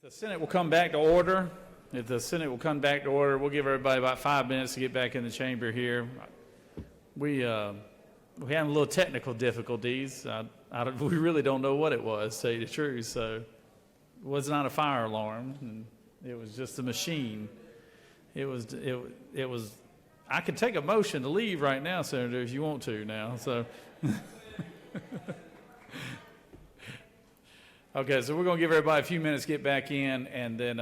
The Senate will come back to order. If the Senate will come back to order, we'll give everybody about 5 minutes to get back in the chamber here. We having a little technical difficulties. We really don't know what it was, to tell you the truth. So it was not a fire alarm, and it was just a machine. It was. I could take a motion to leave right now, Senator, if you want to now. So. Okay, so we're going to give everybody a few minutes to get back in, and then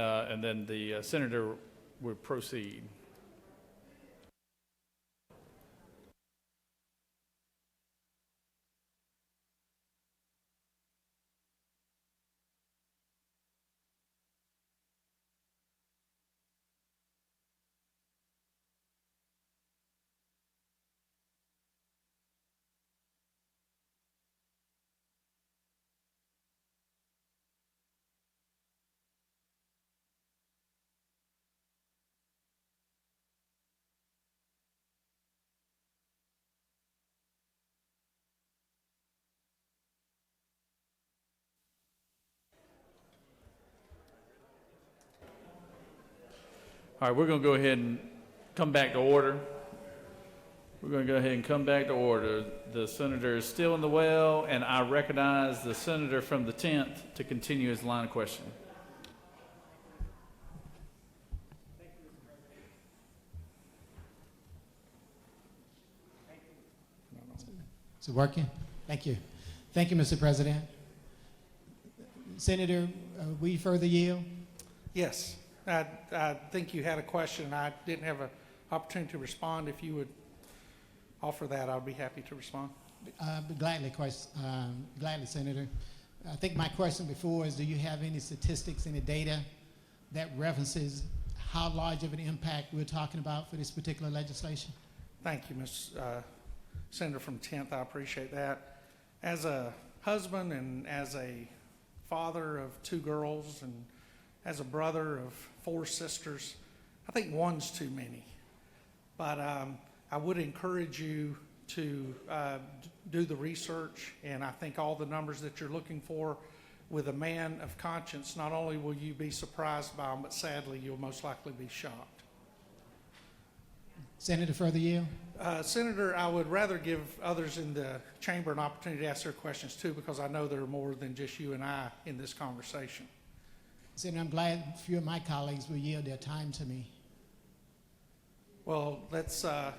the senator will proceed. All right, we're going to go ahead and come back to order. We're going to go ahead and come back to order. The senator is still in the well, and I recognize the senator from the 10th to continue his line of questioning. Is it working? Thank you. Thank you, Mr. President. Senator, will you further yield? Yes. I think you had a question. I didn't have an opportunity to respond. If you would offer that, I'd be happy to respond. Gladly, Senator. I think my question before is, do you have any statistics, any data that references how large of an impact we're talking about for this particular legislation? Thank you, Ms. Senator from 10th. I appreciate that. As a husband and as a father of 2 girls and as a brother of 4 sisters, I think one's too many. But I would encourage you to do the research, and I think all the numbers that you're looking for, with a man of conscience, not only will you be surprised by them, but sadly you'll most likely be shocked. Senator, further yield? Senator, I would rather give others in the chamber an opportunity to ask their questions too, because I know there are more than just you and I in this conversation. Senator, I'm glad a few of my colleagues will yield their time to me. Well, let's, I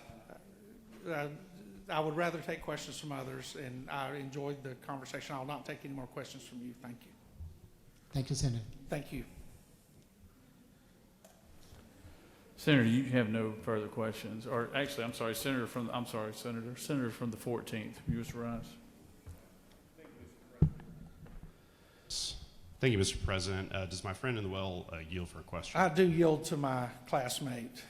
would rather take questions from others, and I enjoyed the conversation. I'll not take any more questions from you. Thank you. Thank you, Senator. Thank you. Senator, you have no further questions. Or actually, I'm sorry, Senator from the 14th. You was rise. Thank you, Mr. President. Does my friend in the well yield for a question? I do yield to my classmate.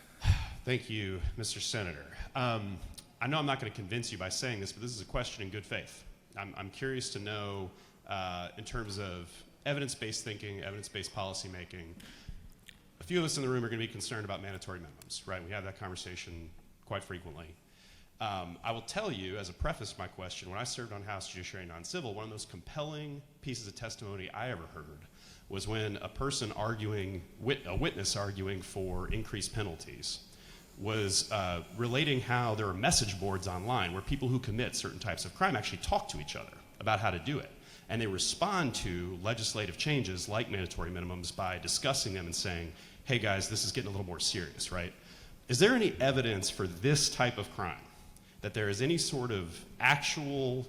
Thank you, Mr. Senator. I know I'm not going to convince you by saying this, but this is a question in good faith. I'm curious to know, in terms of evidence-based thinking, evidence-based policy making, a few of us in the room are going to be concerned about mandatory minimums, right? We have that conversation quite frequently. I will tell you, as a preface to my question, when I served on House Judiciary and Non-Civil, one of the most compelling pieces of testimony I ever heard was when a person arguing, a witness arguing for increased penalties, was relating how there are message boards online where people who commit certain types of crime actually talk to each other about how to do it. And they respond to legislative changes like mandatory minimums by discussing them and saying, hey guys, this is getting a little more serious, right? Is there any evidence for this type of crime, that there is any sort of actual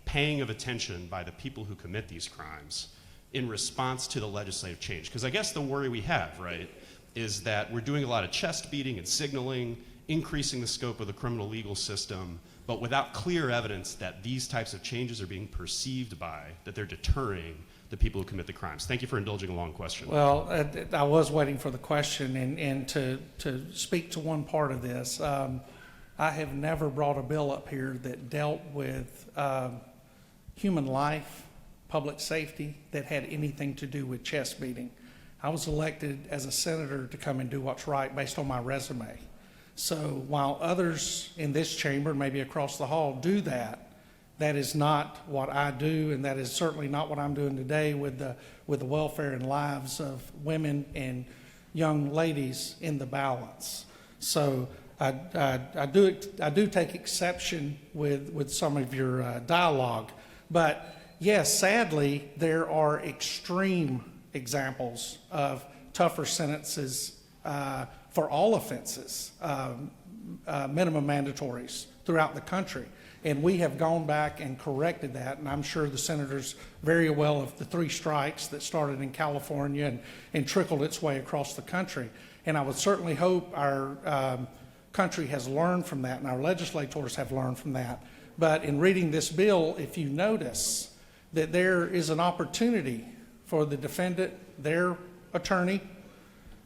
paying of attention by the people who commit these crimes in response to the legislative change? Because I guess the worry we have, right, is that we're doing a lot of chest beating and signaling, increasing the scope of the criminal legal system, but without clear evidence that these types of changes are being perceived by, that they're deterring the people who commit the crimes. Thank you for indulging a long question. Well, I was waiting for the question, and to speak to one part of this, I have never brought a bill up here that dealt with human life, public safety, that had anything to do with chest beating. I was elected as a senator to come and do what's right based on my resume. So while others in this chamber, maybe across the hall, do that, That is not what I do, and that is certainly not what I'm doing today with the welfare and lives of women and young ladies in the balance. So I do take exception with some of your dialogue, but yes, sadly, there are extreme examples of tougher sentences for all offenses, minimum mandatories throughout the country. And we have gone back and corrected that, and I'm sure the senators very well of the 3 strikes that started in California and trickled its way across the country. And I would certainly hope our country has learned from that, and our legislators have learned from that. But in reading this bill, if you notice that there is an opportunity for the defendant, their attorney,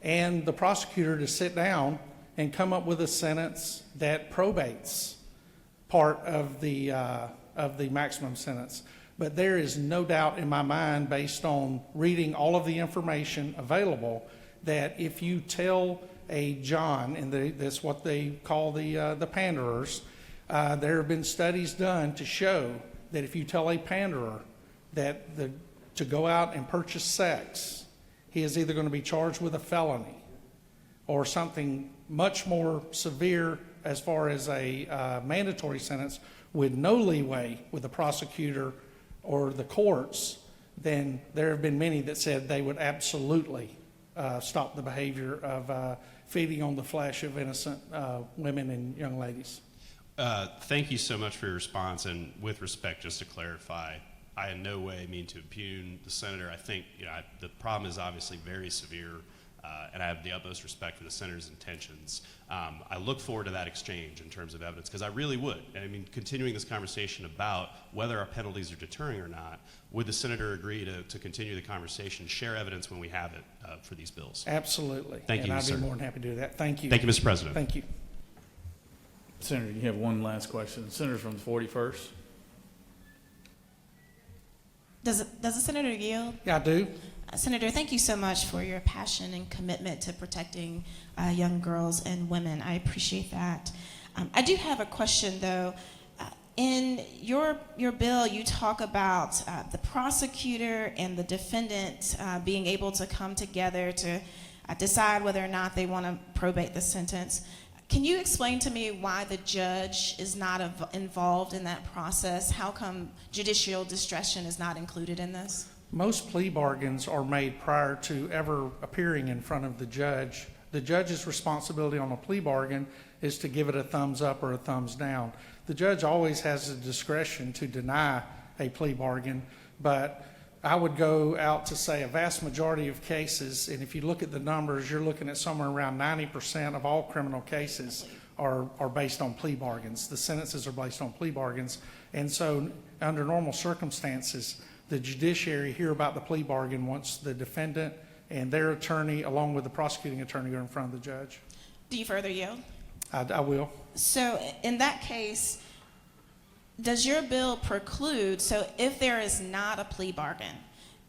and the prosecutor to sit down and come up with a sentence that probates part of the maximum sentence. But there is no doubt in my mind, based on reading all of the information available, that if you tell a John, and that's what they call the panderers, there have been studies done to show that if you tell a panderer that to go out and purchase sex, he is either going to be charged with a felony or something much more severe as far as a mandatory sentence with no leeway with the prosecutor or the courts, then there have been many that said they would absolutely stop the behavior of feeding on the flesh of innocent women and young ladies. Thank you so much for your response. And with respect, just to clarify, I in no way mean to impugn the senator. I think the problem is obviously very severe, and I have the utmost respect for the senator's intentions. I look forward to that exchange in terms of evidence, because I really would. And I mean, continuing this conversation about whether our penalties are deterring or not, would the senator agree to continue the conversation, share evidence when we have it for these bills? Absolutely. Thank you, and I'd sir. be more than happy to do that. Thank you. Thank you, Mr. President. Thank you. Senator, you have one last question. Senator from the 41st. Does the senator yield? Yeah, I do. Senator, thank you so much for your passion and commitment to protecting young girls and women. I appreciate that. I do have a question, though. In your bill, you talk about the prosecutor and the defendant being able to come together to decide whether or not they want to probate the sentence. Can you explain to me why the judge is not involved in that process? How come judicial discretion is not included in this? Most plea bargains are made prior to ever appearing in front of the judge. The judge's responsibility on a plea bargain is to give it a thumbs up or a thumbs down. The judge always has the discretion to deny a plea bargain, but I would go out to say a vast majority of cases, and if you look at the numbers, you're looking at somewhere around 90% of all criminal cases are based on plea bargains. The sentences are based on plea bargains, and so under normal circumstances, the judiciary hear about the plea bargain once the defendant and their attorney, along with the prosecuting attorney, are in front of the judge. Do you further yield? I will. So in that case, does your bill preclude, so if there is not a plea bargain,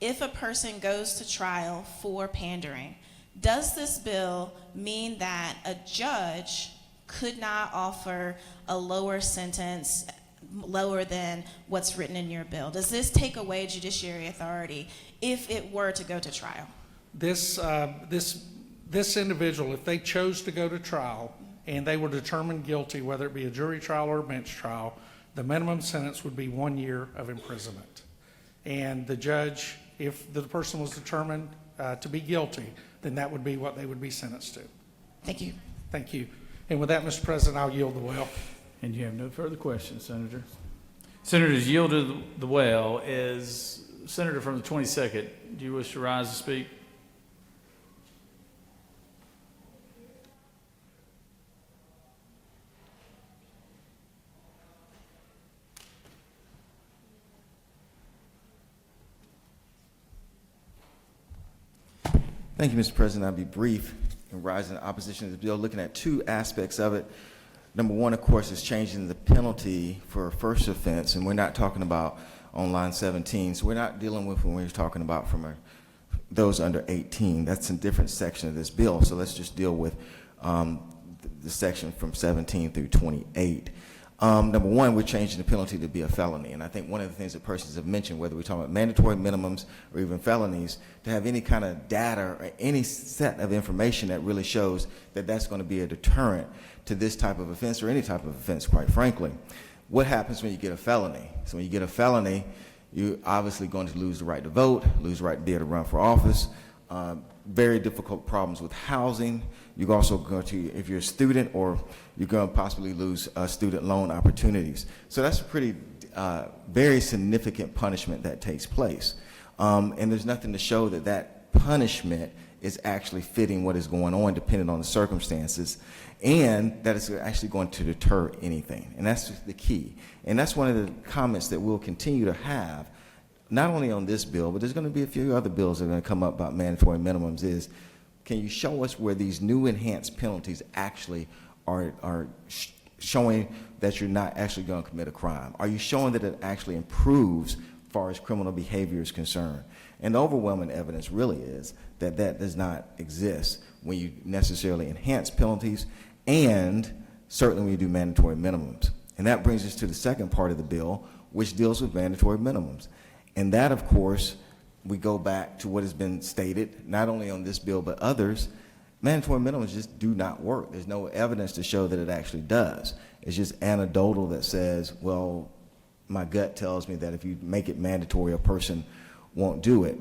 if a person goes to trial for pandering, does this bill mean that a judge could not offer a lower sentence, lower than what's written in your bill? Does this take away judiciary authority if it were to go to trial? This individual, if they chose to go to trial and they were determined guilty, whether it be a jury trial or a bench trial, the minimum sentence would be 1 year of imprisonment. And the judge, if the person was determined to be guilty, then that would be what they would be sentenced to. Thank you. Thank you. And with that, Mr. President, I'll yield the well. And you have no further questions, Senator. Senators, yielded the well is Senator from the 22nd. Do you wish to rise to speak? Thank you, Mr. President. I'll be brief in rising in opposition to this bill, looking at 2 aspects of it. Number 1, of course, is changing the penalty for a first offense, and we're not talking about on line 17. So we're not dealing with when we're talking about from those under 18. That's a different section of this bill. So let's just deal with the section from 17 through 28. Number one, we're changing the penalty to be a felony. And I think one of the things that persons have mentioned, whether we're talking about mandatory minimums or even felonies, to have any kind of data or any set of information that really shows that that's going to be a deterrent to this type of offense or any type of offense, quite frankly. What happens when you get a felony? So when you get a felony, you're obviously going to lose the right to vote, lose the right to be able to run for office, very difficult problems with housing. You're also going to, if you're a student, or you're going to possibly lose student loan opportunities. So that's a pretty, very significant punishment that takes place. And there's nothing to show that that punishment is actually fitting what is going on, depending on the circumstances, and that it's actually going to deter anything. And that's the key. And that's one of the comments that we'll continue to have, not only on this bill, but there's going to be a few other bills that are going to come up about mandatory minimums, is can you show us where these new enhanced penalties actually are showing that you're not actually going to commit a crime? Are you showing that it actually improves as far as criminal behavior is concerned? And the overwhelming evidence really is that that does not exist when you necessarily enhance penalties, and certainly when you do mandatory minimums. And that brings us to the second part of the bill, which deals with mandatory minimums. And that, of course, we go back to what has been stated, not only on this bill but others. Mandatory minimums just do not work. There's no evidence to show that it actually does. It's just anecdotal that says, well, my gut tells me that if you make it mandatory, a person won't do it.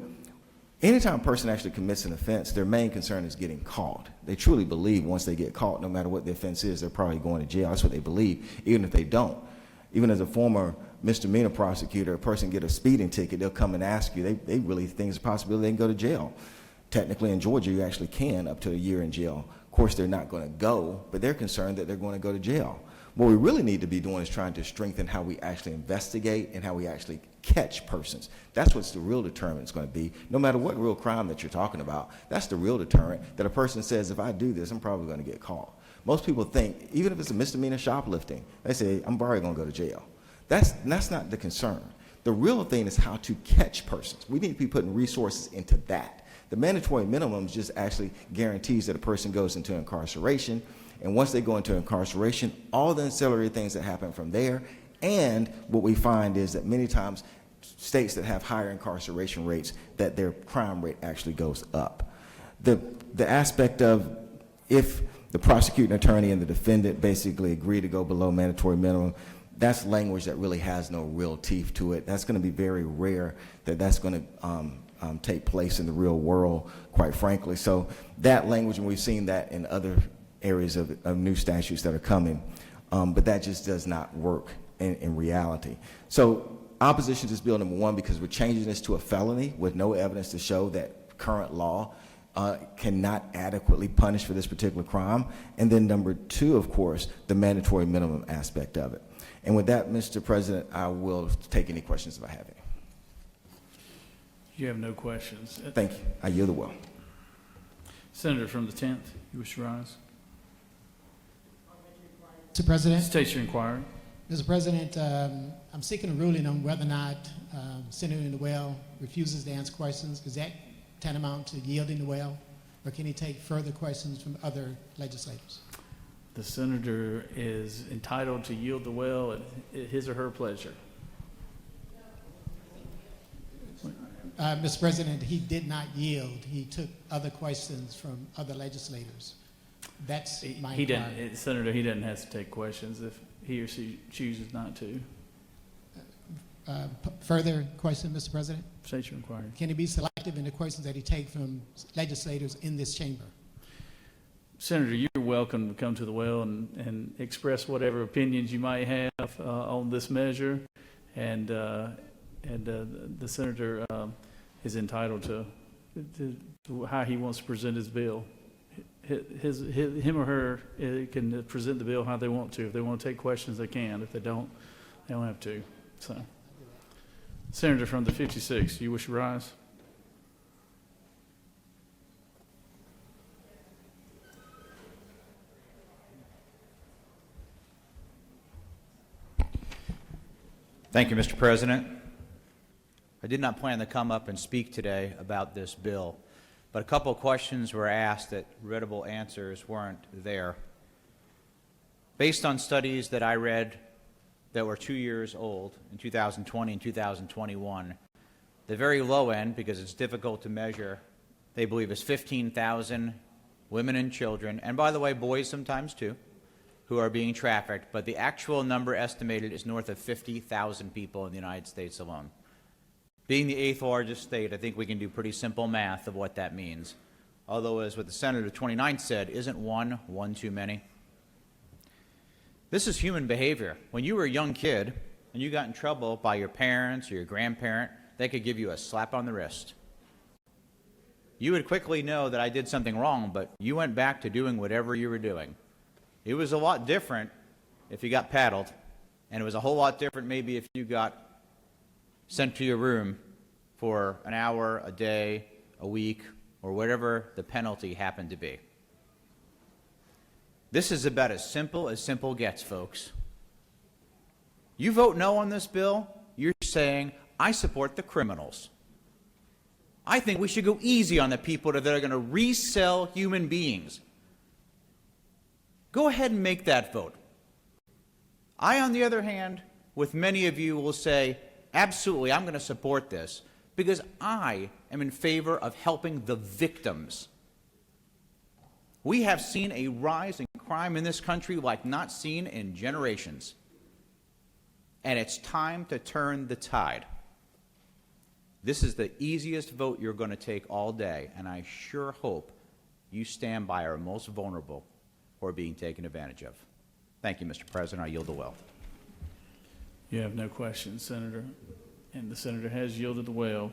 Anytime a person actually commits an offense, their main concern is getting caught. They truly believe once they get caught, no matter what the offense is, they're probably going to jail. That's what they believe, even if they don't. Even as a former misdemeanor prosecutor, a person get a speeding ticket, they'll come and ask you. They really think there's a possibility they can go to jail. Technically in Georgia, you actually can up to a year in jail. Of course, they're not going to go, but they're concerned that they're going to go to jail. What we really need to be doing is trying to strengthen how we actually investigate and how we actually catch persons. That's what's the real deterrent is going to be. No matter what real crime that you're talking about, that's the real deterrent, that a person says, if I do this, I'm probably going to get caught. Most people think, even if it's a misdemeanor shoplifting, they say, I'm probably going to go to jail. That's not the concern. The real thing is how to catch persons. We need to be putting resources into that. The mandatory minimums just actually guarantees that a person goes into incarceration, and once they go into incarceration, all the ancillary things that happen from there, and what we find is that many times states that have higher incarceration rates, that their crime rate actually goes up. The aspect of if the prosecuting attorney and the defendant basically agree to go below mandatory minimum, that's language that really has no real teeth to it. That's going to be very rare that that's going to take place in the real world, quite frankly. So that language, and we've seen that in other areas of new statutes that are coming, but that just does not work in reality. So opposition to this bill, number one, because we're changing this to a felony with no evidence to show that current law cannot adequately punish for this particular crime. And then number two, of course, the mandatory minimum aspect of it. And with that, Mr. President, I will take any questions if I have any. You have no questions. Thank you. I yield the will. Senator from the 10th, you wish to rise? Mr. President, State your inquiry. Mr. President, I'm seeking a ruling on whether or not Senator Noel refuses to answer questions. Is that tantamount to yielding the well, or can he take further questions from other legislators? The senator is entitled to yield the well at his or her pleasure. Mr. President, he did not yield. He took other questions from other legislators. That's my He inquiry. didn't, Senator, he doesn't have to take questions if he or she chooses not to. Further question, Mr. President? State your inquiry. Can he be selective in the questions that he takes from legislators in this chamber? Senator, you're welcome to come to the well and express whatever opinions you might have on this measure, and the senator is entitled to how he wants to present his bill. Him or her can present the bill how they want to. If they want to take questions, they can. If they don't have to. So, Senator from the 56, you wish to rise? Thank you, Mr. President. I did not plan to come up and speak today about this bill, but a couple of questions were asked that readable answers weren't there. Based on studies that I read that were 2 years old in 2020 and 2021. The very low end, because it's difficult to measure, they believe is 15,000 women and children, and by the way, boys sometimes too, who are being trafficked, but the actual number estimated is north of 50,000 people in the United States alone. Being the 8th largest state, I think we can do pretty simple math of what that means. Although, as what the Senator 29th said, isn't one too many? This is human behavior. When you were a young kid and you got in trouble by your parents or your grandparent, they could give you a slap on the wrist. You would quickly know that I did something wrong, but you went back to doing whatever you were doing. It was a lot different if you got paddled, and it was a whole lot different maybe if you got sent to your room for an hour, a day, a week, or whatever the penalty happened to be. This is about as simple gets, folks. You vote no on this bill, you're saying, I support the criminals. I think we should go easy on the people that are going to resell human beings. Go ahead and make that vote. I, on the other hand, with many of you, will say, absolutely, I'm going to support this because I am in favor of helping the victims. We have seen a rise in crime in this country like not seen in generations. And it's time to turn the tide. This is the easiest vote you're going to take all day, and I sure hope you stand by our most vulnerable who are being taken advantage of. Thank you, Mr. President. I yield the well. You have no questions, Senator, and the senator has yielded the well.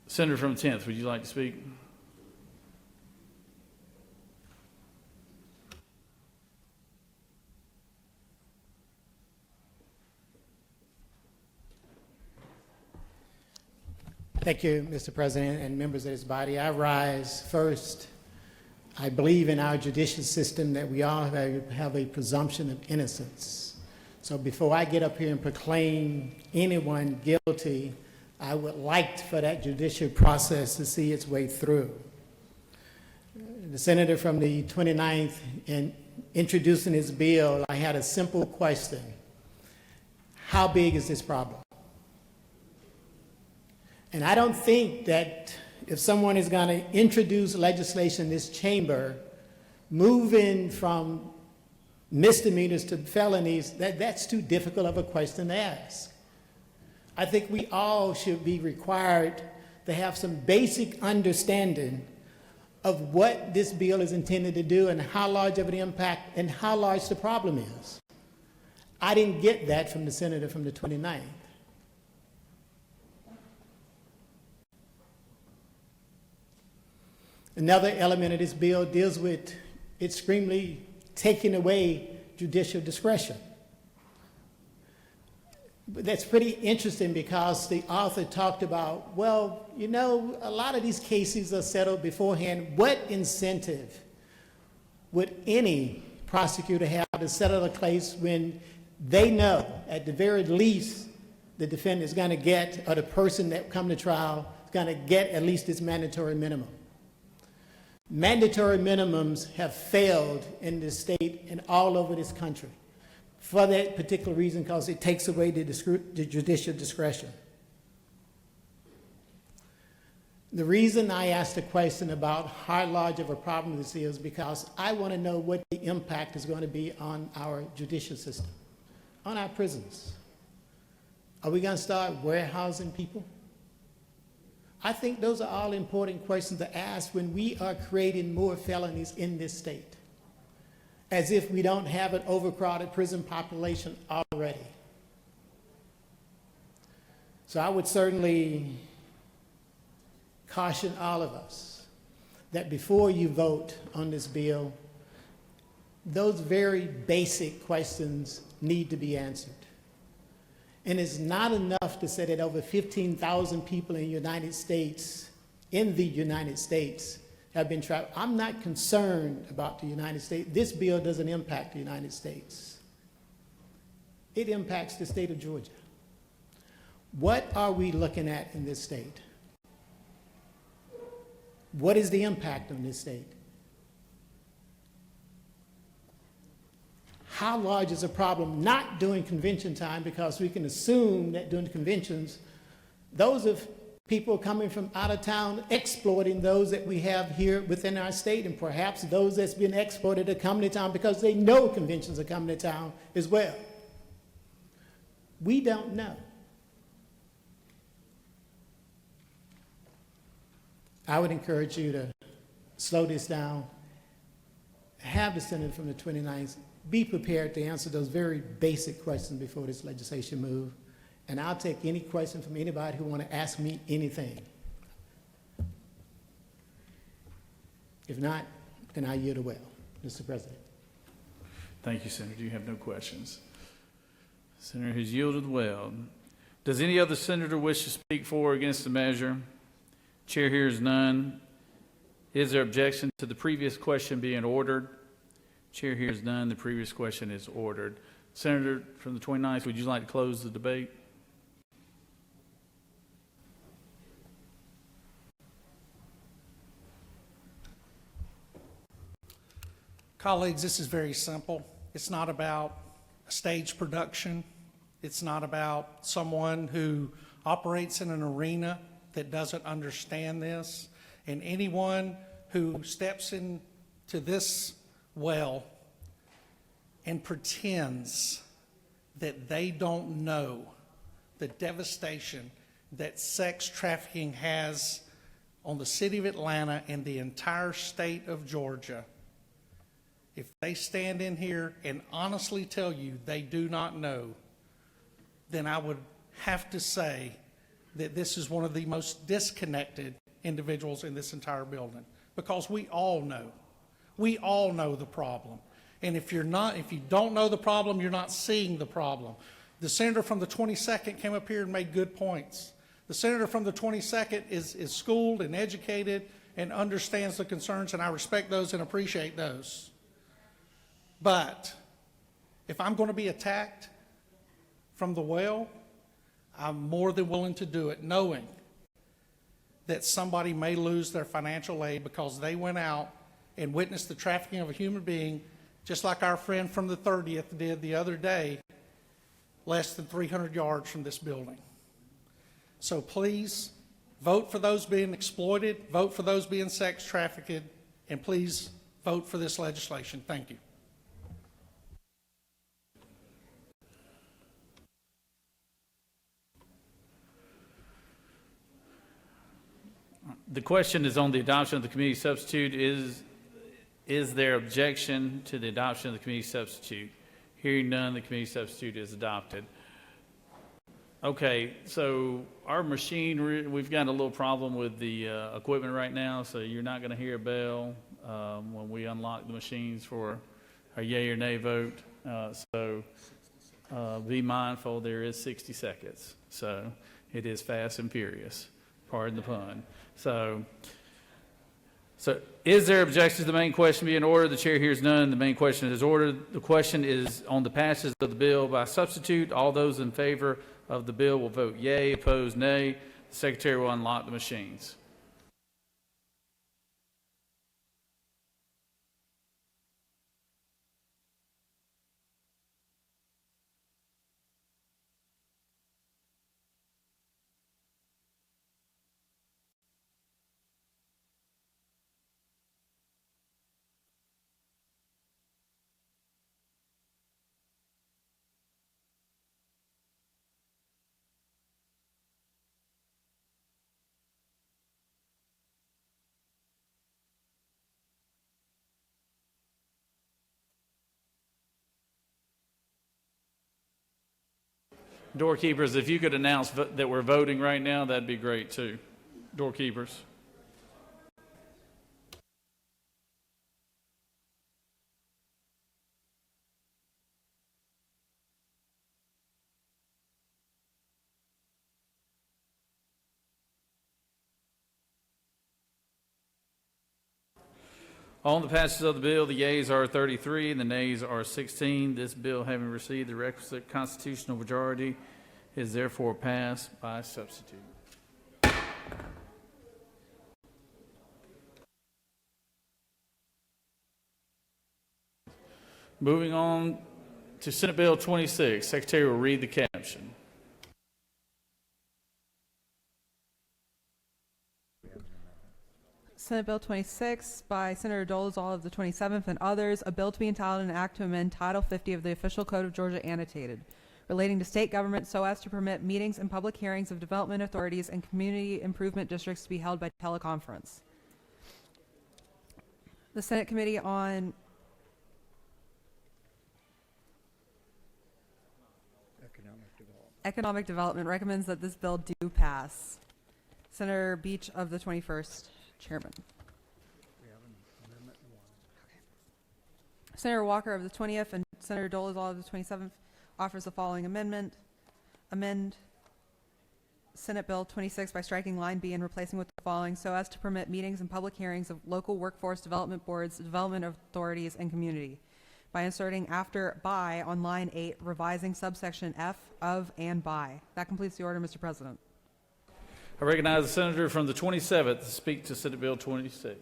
Senator from the 10th, would you like to speak? Thank you, Mr. President and members of this body. I rise first. I believe in our judicial system that we all have a presumption of innocence. So before I get up here and proclaim anyone guilty, I would like for that judicial process to see its way through. The senator from the 29th, in introducing his bill, I had a simple question. How big is this problem? And I don't think that if someone is going to introduce legislation in this chamber, moving from misdemeanors to felonies, that's too difficult of a question to ask. I think we all should be required to have some basic understanding of what this bill is intended to do and how large of an impact and how large the problem is. I didn't get that from the senator from the 29th. Another element of this bill deals with extremely taking away judicial discretion. But that's pretty interesting because the author talked about, well, you know, a lot of these cases are settled beforehand. What incentive would any prosecutor have to settle a case when they know, at the very least, the defendant is going to get, or the person that come to trial is going to get at least its mandatory minimum? Mandatory minimums have failed in this state and all over this country for that particular reason, because it takes away the judicial discretion. The reason I asked the question about how large of a problem this is because I want to know what the impact is going to be on our judicial system, on our prisons. Are we going to start warehousing people? I think those are all important questions to ask when we are creating more felonies in this state, as if we don't have an overcrowded prison population already. So I would certainly caution all of us that before you vote on this bill, those very basic questions need to be answered. And it's not enough to say that over 15,000 people in the United States, have been trapped. I'm not concerned about the United States. This bill doesn't impact the United States. It impacts the state of Georgia. What are we looking at in this state? What is the impact on this state? how large is a problem not during convention time, because we can assume that during the conventions, those of people coming from out of town exploiting those that we have here within our state, and perhaps those that's been exported are coming to town because they know conventions are coming to town as well. We don't know. I would encourage you to slow this down, have the senator from the 29th be prepared to answer those very basic questions before this legislation moves. And I'll take any question from anybody who want to ask me anything. If not, then I yield the well, Mr. President. Thank you, Senator. You have no questions. Senator has yielded well. Does any other senator wish to speak for or against the measure? Chair hears none. Is there objection to the previous question being ordered? Chair hears none. The previous question is ordered. Senator from the 29th, would you like to close the debate? Colleagues, this is very simple. It's not about a stage production. It's not about someone who operates in an arena that doesn't understand this. And anyone who steps into this well and pretends that they don't know the devastation that sex trafficking has on the city of Atlanta and the entire state of Georgia, if they stand in here and honestly tell you they do not know, then I would have to say that this is one of the most disconnected individuals in this entire building, because we all know the problem. And if you don't know the problem, you're not seeing the problem. The senator from the 22nd came up here and made good points. The senator from the 22nd is schooled and educated and understands the concerns, and I respect those and appreciate those. But if I'm going to be attacked from the well, I'm more than willing to do it, knowing that somebody may lose their financial aid because they went out and witnessed the trafficking of a human being, just like our friend from the 30th did the other day, less than 300 yards from this building. So please vote for those being exploited, vote for those being sex trafficked, and please vote for this legislation. Thank you. The question is on the adoption of the committee substitute. Is there objection to the adoption of the committee substitute? Hearing none, the committee substitute is adopted. Okay, so our machine, we've got a little problem with the equipment right now, so you're not going to hear a bell when we unlock the machines for a yay or nay vote. So be mindful, there is 60 seconds. So it is fast and furious. Pardon the pun. So is there objection to the main question being ordered? The chair hears none. The main question is ordered. The question is on the passage of the bill by substitute. All those in favor of the bill will vote yea. Opposed, nay. The secretary will unlock the machines. Doorkeepers, if you could announce that we're voting right now, that'd be great too. Doorkeepers. On the passage of the bill, the yeas are 33 and the nays are 16. This bill, having received the requisite constitutional majority, is therefore passed by substitute. Moving on To Senate Bill 26, Secretary will read the caption. Senate Bill 26 by Senator Dolezal of the 27th and others, a bill to be entitled an act to amend Title 50 of the Official Code of Georgia annotated, relating to state government so as to permit meetings and public hearings of development authorities and community improvement districts to be held by teleconference. The Senate Committee on Economic Development recommends that this bill do pass. Senator Beach of the 21st, Chairman. Senator Walker of the 20th and Senator Dolezal of the 27th offers the following amendment. Amend Senate Bill 26 by striking line B and replacing with the following so as to permit meetings and public hearings of local workforce development boards, development authorities, and community. By inserting after by on line 8, revising subsection F of and by. That completes the order, Mr. President. I recognize the senator from the 27th to speak to Senate Bill 26.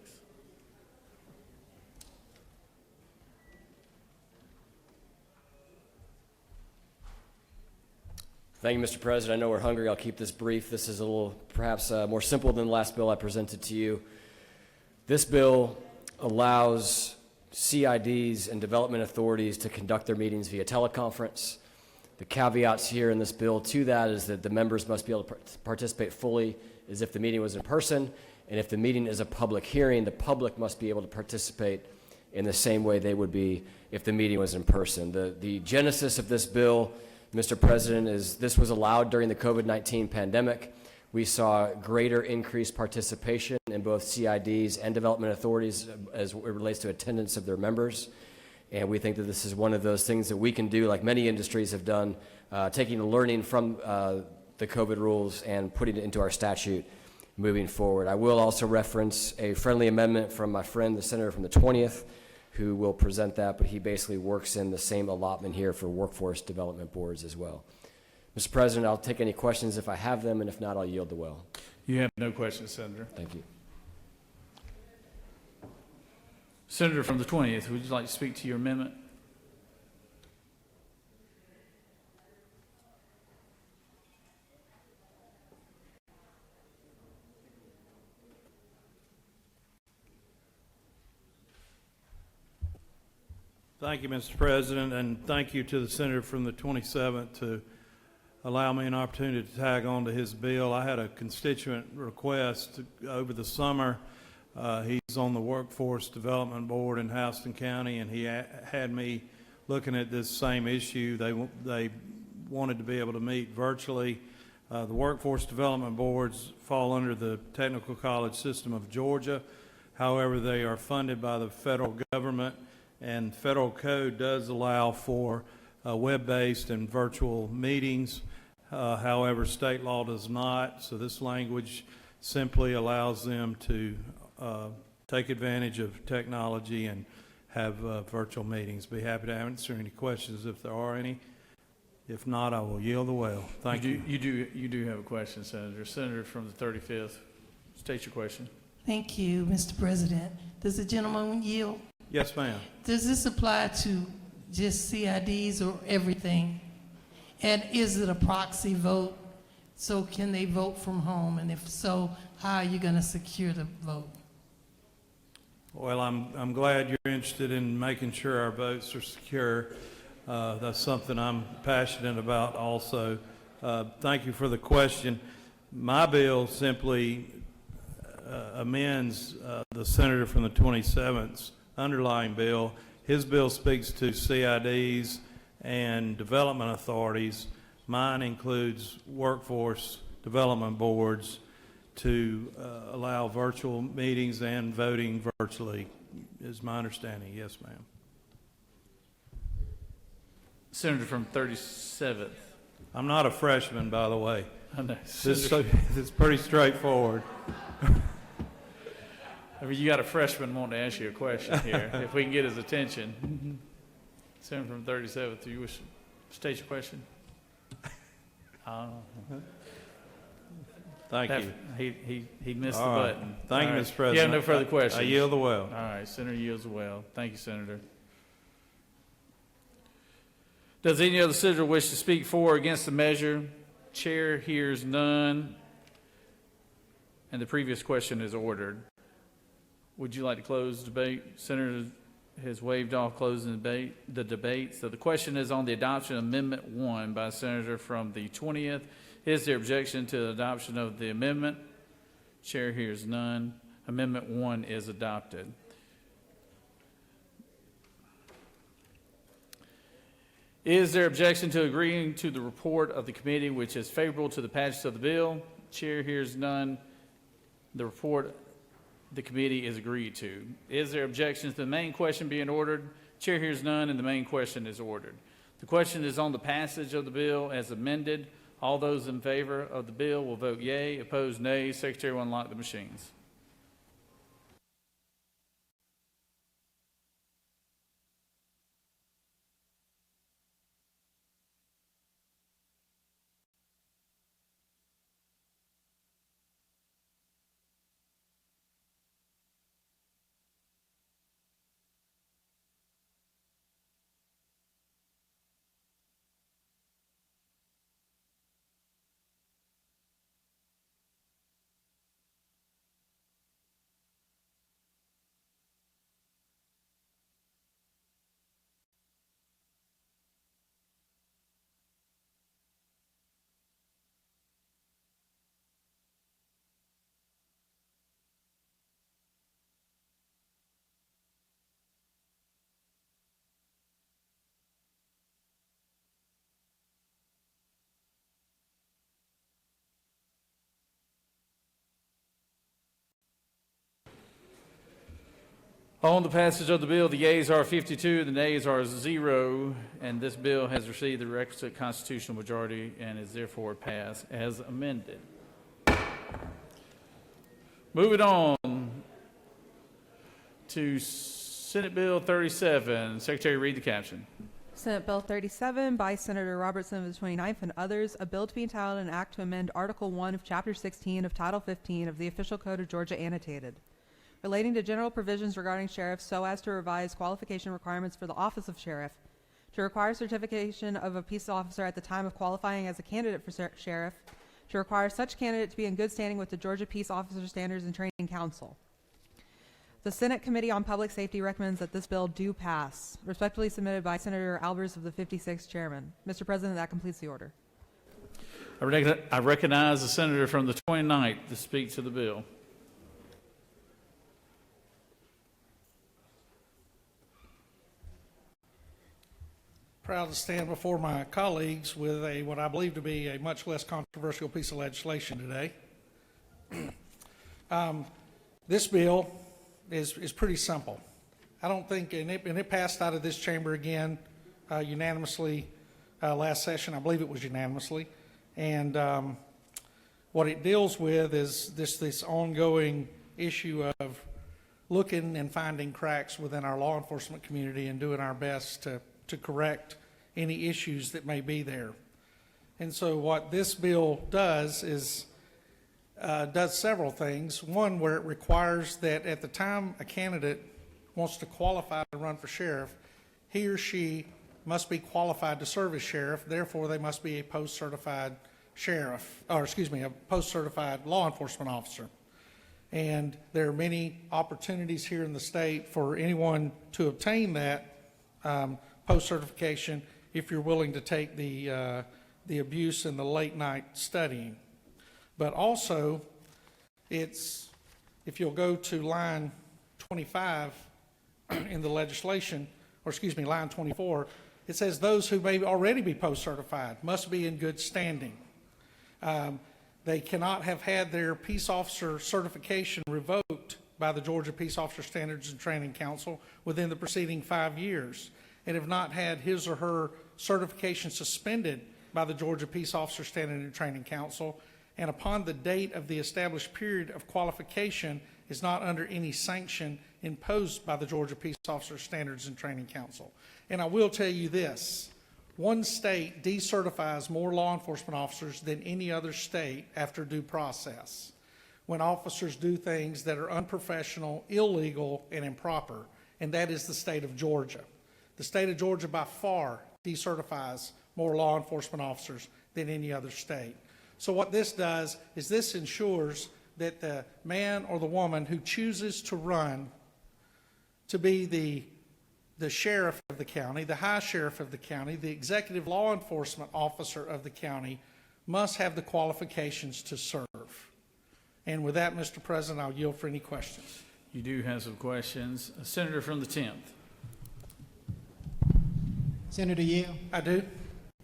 Thank you, Mr. President. I know we're hungry. I'll keep this brief. This is a little perhaps more simple than the last bill I presented to you. This bill allows CIDs and development authorities to conduct their meetings via teleconference. The caveats here in this bill to that is that the members must be able to participate fully as if the meeting was in person, and if the meeting is a public hearing, the public must be able to participate in the same way they would be if the meeting was in person. The genesis of this bill, Mr. President, is this was allowed during the COVID-19 pandemic. We saw greater increased participation in both CIDs and development authorities as it relates to attendance of their members. And we think that this is one of those things that we can do, like many industries have done, taking the learning from the COVID rules and putting it into our statute moving forward. I will also reference a friendly amendment from my friend, the senator from the 20th, who will present that, but he basically works in the same allotment here for workforce development boards as well. Mr. President, I'll take any questions if I have them, and if not, I'll yield the well. You have no questions, Senator. Thank you. Senator from the 20th, would you like to speak to your amendment? Thank you, Mr. President, and thank you to the senator from the 27th to allow me an opportunity to tag on to his bill. I had a constituent request over the summer. He's on the Workforce Development Board in Houston County, and he had me looking at this same issue. They wanted to be able to meet virtually. The Workforce Development Boards fall under the Technical College System of Georgia. However, they are funded by the federal government, and federal code does allow for web-based and virtual meetings. However, state law does not, so this language simply allows them to take advantage of technology and have virtual meetings. Be happy to answer any questions if there are any. If not, I will yield the well. Thank you. You do have a question, Senator. Senator from the 35th, state your question. Thank you, Mr. President. Does the gentleman yield? Yes, ma'am. Does this apply to just CIDs or everything? And is it a proxy vote? So can they vote from home? And if so, how are you going to secure the vote? Well, I'm glad you're interested in making sure our votes are secure. That's something I'm passionate about also. Thank you for the question. My bill simply amends the senator from the 27th's underlying bill. His bill speaks to CIDs and development authorities. Mine includes workforce development boards to allow virtual meetings and voting virtually, is my understanding. Yes, ma'am. Senator from 37th. I'm not a freshman, by the way. I know. It's pretty straightforward. I mean, you got a freshman wanting to ask you a question here. If we can get his attention. Senator from 37th, do you wish to state your question? Thank you. He missed All the right. button. Thank you, All right. Mr. President. You have no further questions. I yield the well. All right, Senator yields the well. Thank you, Senator. Does any other senator wish to speak for or against the measure? Chair hears none, and the previous question is ordered. Would you like to close the debate? Senator has waived off closing the debate. So the question is on the adoption of Amendment 1 by a senator from the 20th. Is there objection to the adoption of the amendment? Chair hears none. Amendment 1 is adopted. Is there objection to agreeing to the report of the committee which is favorable to the passage of the bill? Chair hears none. The report the committee is agreed to. Is there objection to the main question being ordered? Chair hears none, and the main question is ordered. The question is on the passage of the bill as amended. All those in favor of the bill will vote yea. Opposed, nay. Secretary will unlock the machines. On the passage of the bill, the yeas are 52, the nays are 0, and this bill has received the requisite constitutional majority and is therefore passed as amended. Moving on to Senate Bill 37. Secretary, read the caption. Senate Bill 37 by Senator Robertson of the 29th and others, a bill to be entitled an act to amend Article 1 of Chapter 16 of Title 15 of the Official Code of Georgia Annotated, relating to general provisions regarding sheriffs so as to revise qualification requirements for the office of sheriff, to require certification of a peace officer at the time of qualifying as a candidate for sheriff, to require such candidate to be in good standing with the Georgia Peace Officer Standards and Training Council. The Senate Committee on Public Safety recommends that this bill do pass. Respectfully submitted by Senator Albers of the 56th Chairman. Mr. President, that completes the order. I recognize the senator from the 29th to speak to the bill. Proud to stand before my colleagues with what I believe to be a much less controversial piece of legislation today. This bill is pretty simple. I don't think, and it passed out of this chamber again unanimously last session. I believe it was unanimously. And what it deals with is this ongoing issue of looking and finding cracks within our law enforcement community and doing our best to correct any issues that may be there. And so what this bill does is does several things. One, where it requires that at the time a candidate wants to qualify to run for sheriff, he or she must be qualified to serve as sheriff. Therefore, they must be a post-certified sheriff, or excuse me, a post-certified law enforcement officer. And there are many opportunities here in the state for anyone to obtain that post-certification if you're willing to take the abuse and the late night studying. But also, if you'll go to line 25 in the legislation, or excuse me, line 24, it says those who may already be post-certified must be in good standing. They cannot have had their peace officer certification revoked by the Georgia Peace Officer Standards and Training Council within the preceding 5 years, and have not had his or her certification suspended by the Georgia Peace Officer Standards and Training Council, and upon the date of the established period of qualification is not under any sanction imposed by the Georgia Peace Officer Standards and Training Council. And I will tell you this, one state decertifies more law enforcement officers than any other state after due process, when officers do things that are unprofessional, illegal, and improper, and that is the state of Georgia. The state of Georgia by far decertifies more law enforcement officers than any other state. So what this does is this ensures that the man or the woman who chooses to run to be the sheriff of the county, the high sheriff of the county, the executive law enforcement officer of the county must have the qualifications to serve. And with that, Mr. President, I'll yield for any questions. You do have some questions. Senator from the 10th. Senator Yale. I do?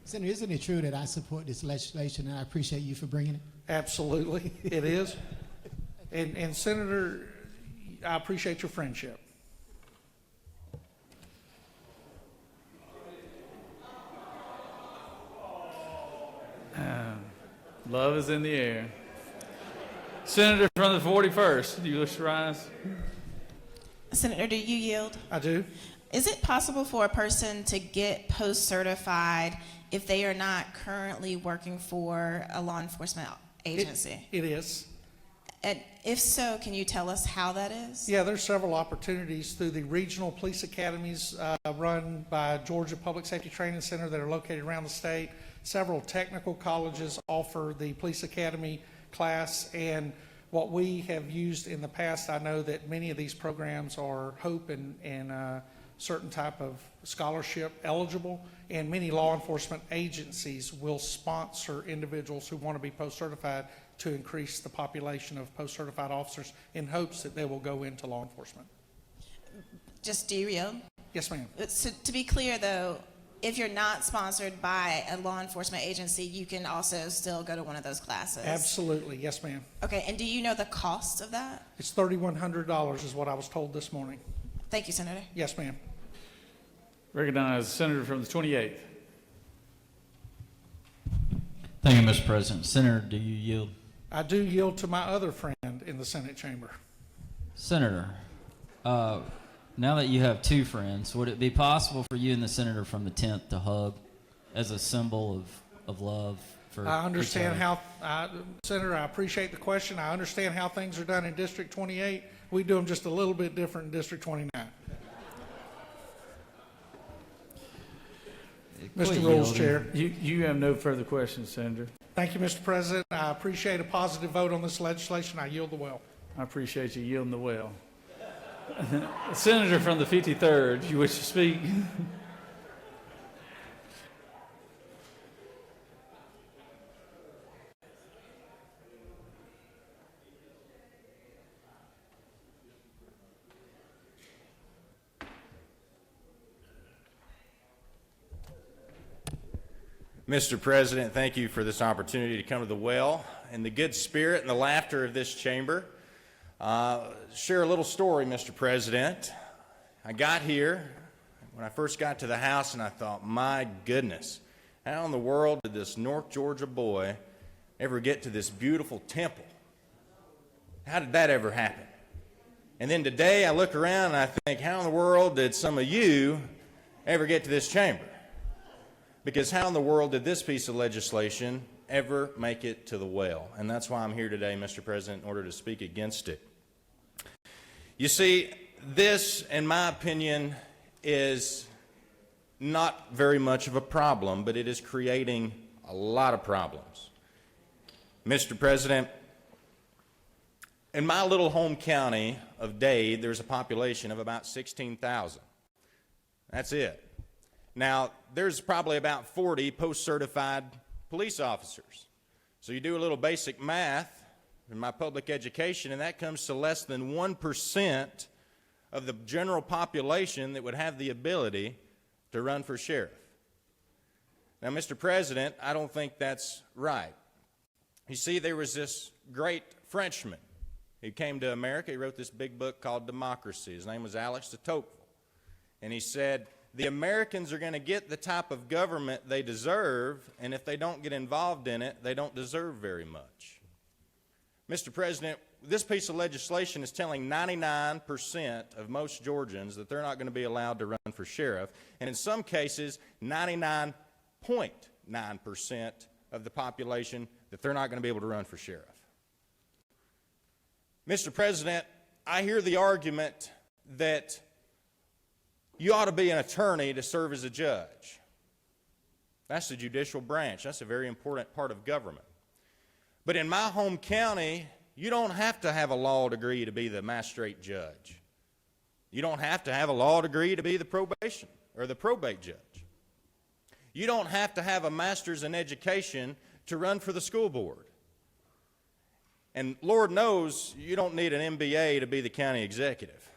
Senator, isn't it true that I support this legislation, and I appreciate you for bringing it? Absolutely, it is. And Senator, I appreciate your friendship. Love is in the air. Senator from the 41st, do you wish to rise? Senator, do you yield? I do. Is it possible for a person to get post-certified if they are not currently working for a law enforcement agency? It is. And if so, can you tell us how that is? Yeah, there's several opportunities through the regional police academies run by Georgia Public Safety Training Center that are located around the state. Several technical colleges offer the police academy class, and what we have used in the past, I know that many of these programs are HOPE and certain type of scholarship eligible, and many law enforcement agencies will sponsor individuals who want to be post-certified to increase the population of post-certified officers in hopes that they will go into law enforcement. Just do you yield? Yes, ma'am. So to be clear, though, if you're not sponsored by a law enforcement agency, you can also still go to one of those classes? Absolutely. Yes, ma'am. Okay, and do you know the cost of that? It's $3,100 is what I was told this morning. Thank you, Senator. Yes, ma'am. Recognize the senator from the 28th. Thank you, Mr. President. Senator, do you yield? I do yield to my other friend in the Senate chamber. Senator, now that you have two friends, would it be possible for you and the senator from the 10th to hug as a symbol of love for I understand each other? Senator, I appreciate the question. I understand how things are done in District 28. We do them just a little bit different in District 29. Mr. Rules Chair. You have no further questions, Senator. Thank you, Mr. President. I appreciate a positive vote on this legislation. I yield the well. I appreciate you yielding the well. Senator from the 53rd, you wish to speak? Mr. President, thank you for this opportunity to come to the well. In the good spirit and the laughter of this chamber, share a little story, Mr. President. I got here when I first got to the House, and I thought, my goodness, how in the world did this North Georgia boy ever get to this beautiful temple? How did that ever happen? And then today I look around and I think, how in the world did some of you ever get to this chamber? Because how in the world did this piece of legislation ever make it to the well? And that's why I'm here today, Mr. President, in order to speak against it. You see, this, in my opinion, is not very much of a problem, but it is creating a lot of problems. Mr. President, in my little home county of Dade, there's a population of about 16,000. That's it. Now, there's probably about 40 post-certified police officers. So you do a little basic math in my public education, and that comes to less than 1% of the general population that would have the ability to run for sheriff. Now, Mr. President, I don't think that's right. You see, there was this great Frenchman who came to America. He wrote this big book called Democracy. His name was Alex de Tocqueville. And he said, the Americans are going to get the type of government they deserve, and if they don't get involved in it, they don't deserve very much. Mr. President, this piece of legislation is telling 99% of most Georgians that they're not going to be allowed to run for sheriff, and in some cases, 99.9% of the population that they're not going to be able to run for sheriff. Mr. President, I hear the argument that you ought to be an attorney to serve as a judge. That's the judicial branch. That's a very important part of government. But in my home county, you don't have to have a law degree to be the magistrate judge. You don't have to have a law degree to be the probation or the probate judge. You don't have to have a master's in education to run for the school board. And Lord knows you don't need an MBA to be the county executive.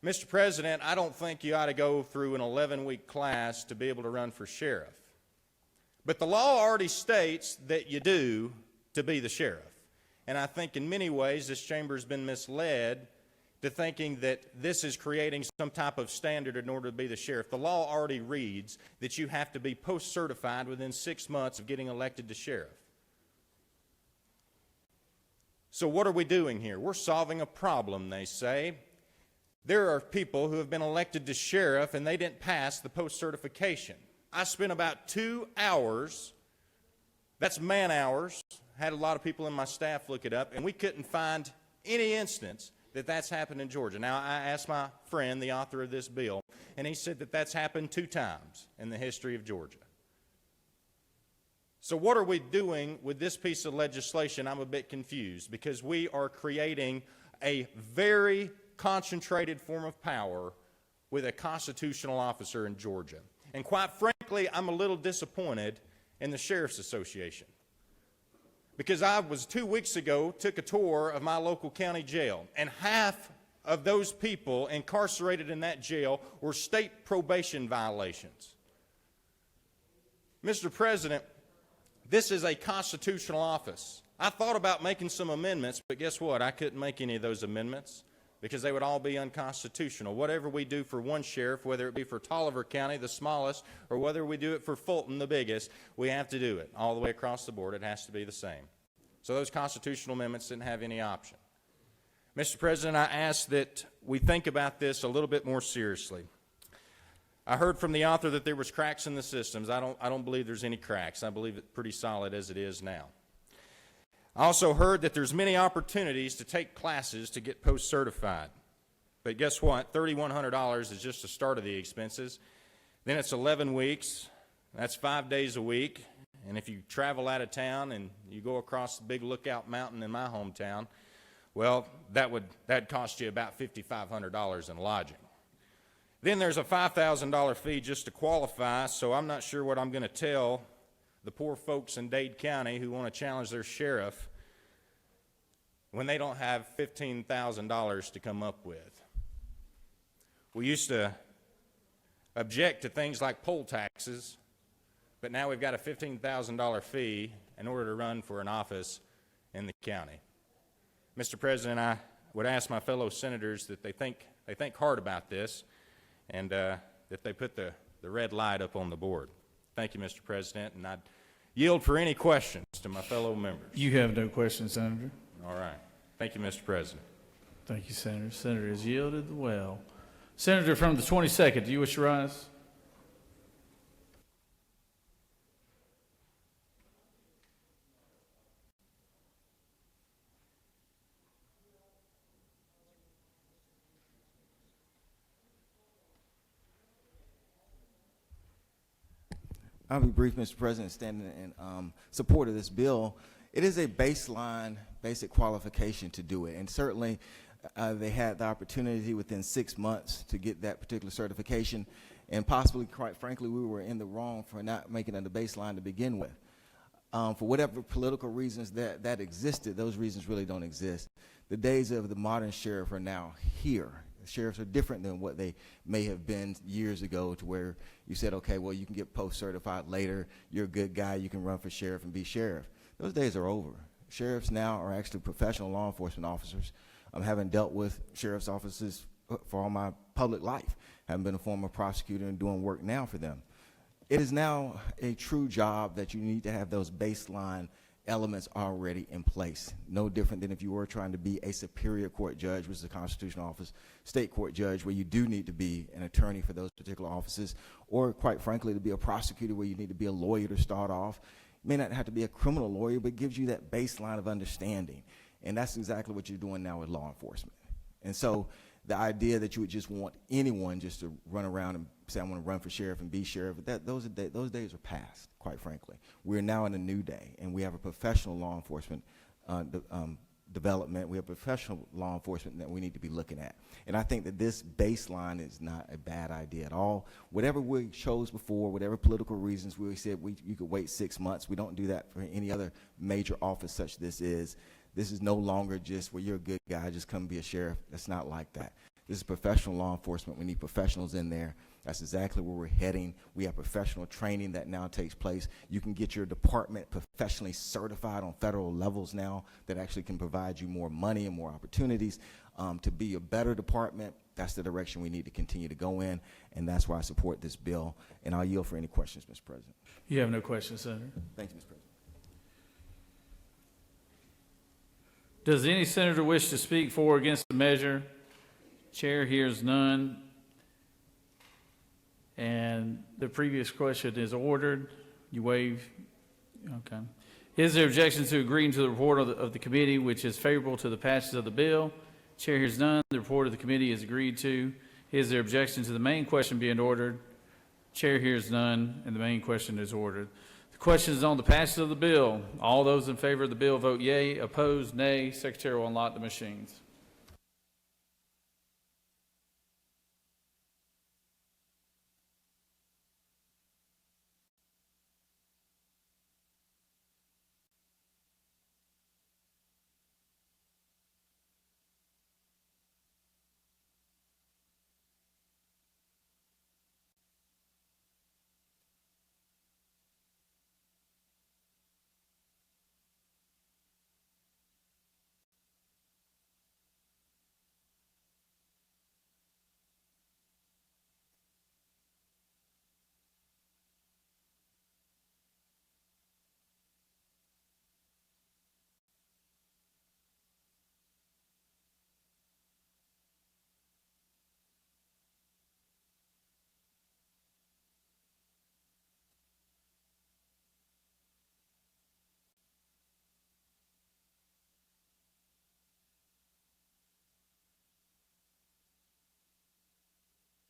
Mr. President, I don't think you ought to go through an 11-week class to be able to run for sheriff. But the law already states that you do to be the sheriff. And I think in many ways this chamber has been misled to thinking that this is creating some type of standard in order to be the sheriff. The law already reads that you have to be post-certified within 6 months of getting elected to sheriff. So what are we doing here? We're solving a problem, they say. There are people who have been elected to sheriff and they didn't pass the post-certification. I spent about 2 hours, that's man hours, had a lot of people in my staff look it up, and we couldn't find any instance that that's happened in Georgia. Now, I asked my friend, the author of this bill, and he said that that's happened 2 times in the history of Georgia. So what are we doing with this piece of legislation? I'm a bit confused, because we are creating a very concentrated form of power with a constitutional officer in Georgia. And quite frankly, I'm a little disappointed in the Sheriff's Association. Because I was 2 weeks ago, took a tour of my local county jail, and half of those people incarcerated in that jail were state probation violations. Mr. President, this is a constitutional office. I thought about making some amendments, but guess what? I couldn't make any of those amendments because they would all be unconstitutional. Whatever we do for one sheriff, whether it be for Tolliver County, the smallest, or whether we do it for Fulton, the biggest, we have to do it all the way across the board. It has to be the same. So those constitutional amendments didn't have any option. Mr. President, I ask that we think about this a little bit more seriously. I heard from the author that there was cracks in the systems. I don't believe there's any cracks. I believe it's pretty solid as it is now. I also heard that there's many opportunities to take classes to get post-certified. But guess what? $3,100 is just the start of the expenses. Then it's 11 weeks. That's 5 days a week. And if you travel out of town and you go across the big Lookout Mountain in my hometown, well, that'd cost you about $5,500 in lodging. Then there's a $5,000 fee just to qualify, so I'm not sure what I'm going to tell the poor folks in Dade County who want to challenge their sheriff when they don't have $15,000 to come up with. We used to object to things like poll taxes, but now we've got a $15,000 fee in order to run for an office in the county. Mr. President, I would ask my fellow senators that they think hard about this and that they put the red light up on the board. Thank you, Mr. President, and I'd yield for any questions to my fellow members. You have no questions, Senator. All right. Thank you, Mr. President. Thank you, Senator. Senator has yielded well. Senator from the 22nd, do you wish to rise? I'll be brief, Mr. President, standing in support of this bill. It is a baseline, basic qualification to do it, and certainly they had the opportunity within 6 months to get that particular certification, and possibly, quite frankly, we were in the wrong for not making it a baseline to begin with. For whatever political reasons that existed, those reasons really don't exist. The days of the modern sheriff are now here. Sheriffs are different than what they may have been years ago, to where you said, okay, well, you can get post-certified later, you're a good guy, you can run for sheriff and be sheriff. Those days are over. Sheriffs now are actually professional law enforcement officers. Having dealt with sheriff's offices for all my public life, having been a former prosecutor and doing work now for them. It is now a true job that you need to have those baseline elements already in place. No different than if you were trying to be a superior court judge, which is a constitutional office, state court judge, where you do need to be an attorney for those particular offices, or quite frankly, to be a prosecutor where you need to be a lawyer to start off. You may not have to be a criminal lawyer, but it gives you that baseline of understanding. And that's exactly what you're doing now with law enforcement. And so the idea that you would just want anyone just to run around and say, I want to run for sheriff and be sheriff, those days are past, quite frankly. We're now in a new day, and we have a professional law enforcement development. We have professional law enforcement that we need to be looking at. And I think that this baseline is not a bad idea at all. Whatever we chose before, whatever political reasons we said you could wait 6 months, we don't do that for any other major office such this is. This is no longer just, well, you're a good guy, just come be a sheriff. It's not like that. This is professional law enforcement. We need professionals in there. That's exactly where we're heading. We have professional training that now takes place. You can get your department professionally certified on federal levels now that actually can provide you more money and more opportunities to be a better department. That's the direction we need to continue to go in, and that's why I support this bill. And I'll yield for any questions, Mr. President. You have no questions, Senator. Thank you, Mr. President. Does any senator wish to speak for or against the measure? Chair hears none. And the previous question is ordered. You waive. Okay. Is there objection to agreeing to the report of the committee, which is favorable to the passage of the bill? Chair hears none. The report of the committee is agreed to. Is there objection to the main question being ordered? Chair hears none, and the main question is ordered. The question is on the passage of the bill. All those in favor of the bill vote yea. Opposed, nay. Secretary will unlock the machines.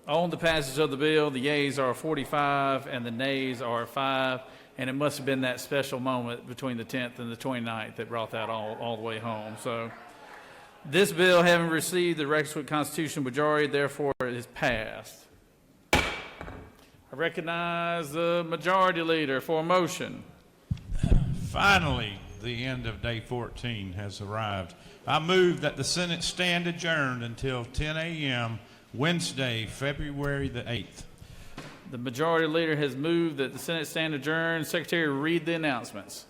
On the passage of the bill, the yeas are 45 and the nays are 5, and it must have been that special moment between the 10th and the 29th that brought that all the way home. So this bill, having received the requisite constitutional majority, therefore it is passed. I recognize the majority leader for a motion. Finally, the end of day 14 has arrived. I move that the Senate stand adjourned until 10 a.m. Wednesday, February the 8th. The majority leader has moved that the Senate stand adjourned. Secretary, read the announcements.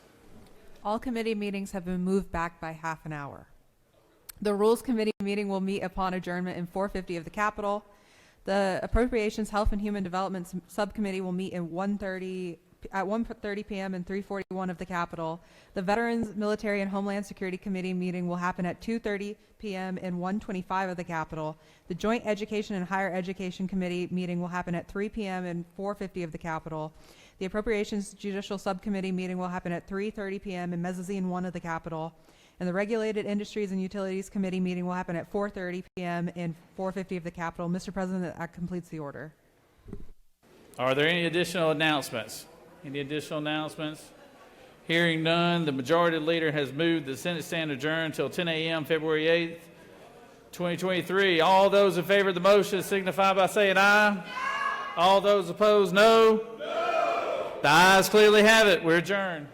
All committee meetings have been moved back by half an hour. The Rules Committee meeting will meet upon adjournment in 450 of the Capitol. The Appropriations, Health and Human Development Subcommittee will meet in 1:30 p.m. and 341 of the Capitol. The Veterans, Military, and Homeland Security Committee meeting will happen at 2:30 p.m. and 125 of the Capitol. The Joint Education and Higher Education Committee meeting will happen at 3 p.m. and 450 of the Capitol. The Appropriations Judicial Subcommittee meeting will happen at 3:30 p.m. in Mezzanine 1 of the Capitol. And the Regulated Industries and Utilities Committee meeting will happen at 4:30 p.m. in 450 of the Capitol. Mr. President, that completes the order. Are there any additional announcements? Any additional announcements? Hearing none, the majority leader has moved the Senate stand adjourned until 10 a.m. February 8th, 2023. All those in favor of the motion signify by saying aye. All those opposed, no. The ayes clearly have it. We're adjourned.